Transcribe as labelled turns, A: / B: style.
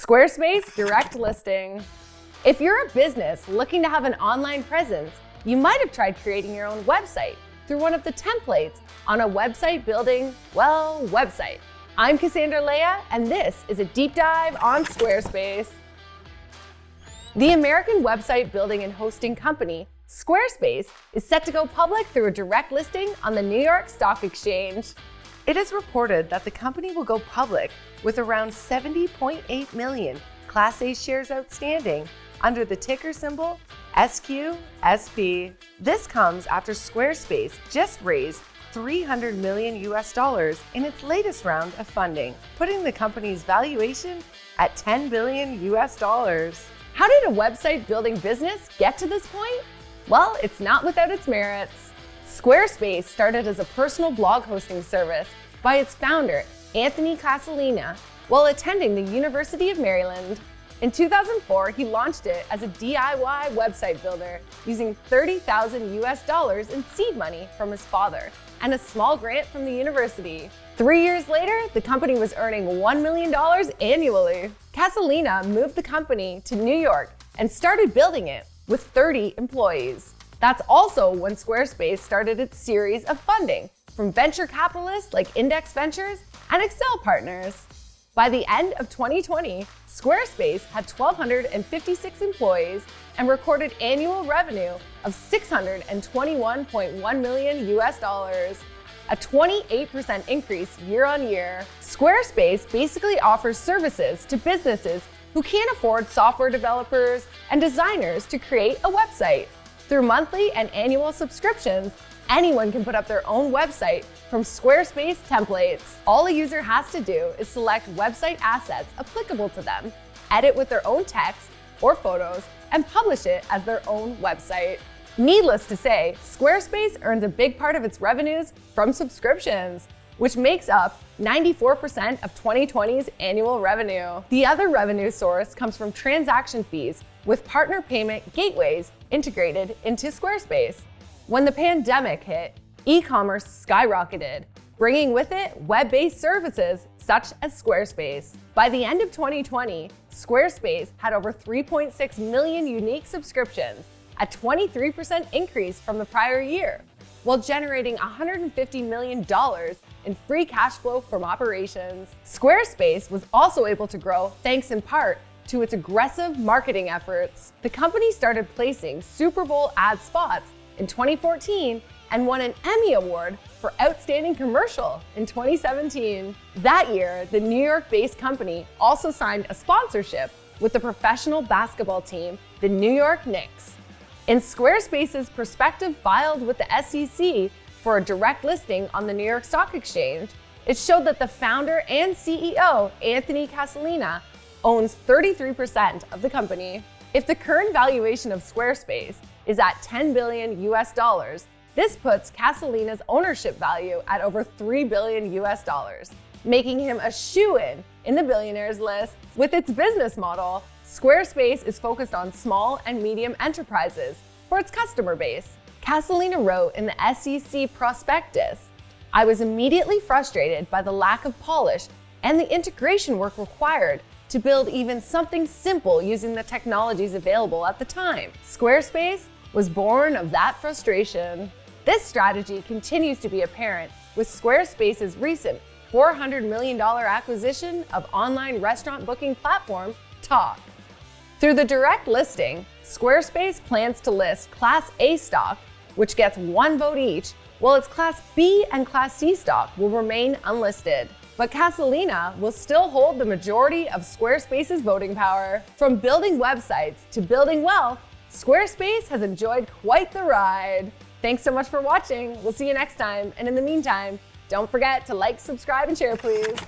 A: Squarespace Direct Listing. If you're a business looking to have an online presence, you might have tried creating your own website through one of the templates on a website building, website. I'm Cassandra Leah, and this is a deep dive on Squarespace. The American website building and hosting company, Squarespace, is set to go public through a direct listing on the New York Stock Exchange. It is reported that the company will go public with around 70.8 million Class A shares outstanding under the ticker symbol SQSP. This comes after Squarespace just raised $300 million in its latest round of funding, putting the company's valuation at $10 billion. How did a website building business get to this point? Well, it's not without its merits. Squarespace started as a personal blog hosting service by its founder, Anthony Cassandra, while attending the University of Maryland. In 2004, he launched it as a DIY website builder using $30,000 in seed money from his father and a small grant from the university. 3 years later, the company was earning $1 million annually. Cassandra moved the company to New York and started building it with 30 employees. That's also when Squarespace started its series of funding from venture capitalists like Index Ventures and Excel Partners. By the end of 2020, Squarespace had 1,256 employees and recorded annual revenue of $621.1 million, a 28% increase year on year. Squarespace basically offers services to businesses who can't afford software developers and designers to create a website. Through monthly and annual subscriptions, anyone can put up their own website from Squarespace templates. All a user has to do is select website assets applicable to them, edit with their own text or photos, and publish it as their own website. Needless to say, Squarespace earns a big part of its revenues from subscriptions, which makes up 94% of 2020's annual revenue. The other revenue source comes from transaction fees with partner payment gateways integrated into Squarespace. When the pandemic hit, e-commerce skyrocketed, bringing with it web-based services such as Squarespace. By the end of 2020, Squarespace had over 3.6 million unique subscriptions, a 23% increase from the prior year, while generating $150 million in free cash flow from operations. Squarespace was also able to grow thanks in part to its aggressive marketing efforts. The company started placing Super Bowl ad spots in 2014 and won an Emmy Award for Outstanding Commercial in 2017. That year, the New York-based company also signed a sponsorship with the professional basketball team, the New York Knicks. In Squarespace's prospectus filed with the SEC for a direct listing on the New York Stock Exchange, it showed that the founder and CEO, Anthony Cassandra, owns 33% of the company. If the current valuation of Squarespace is at $10 billion, this puts Cassandra's ownership value at over $3 billion, making him a shoo-in in the billionaires list. With its business model, Squarespace is focused on small and medium enterprises for its customer base. Cassandra wrote in the SEC prospectus, "I was immediately frustrated by the lack of polish and the integration work required to build even something simple using the technologies available at the time. Squarespace was born of that frustration." This strategy continues to be apparent with Squarespace's recent $400 million acquisition of online restaurant booking platform Tock. Through the direct listing, Squarespace plans to list Class A stock, which gets one vote each, while its Class B and Class C stock will remain unlisted. But Cassandra will still hold the majority of Squarespace's voting power. From building websites to building wealth, Squarespace has enjoyed quite the ride. Thanks so much for watching. We'll see you next time. And in the meantime, don't forget to like, subscribe, and share, please.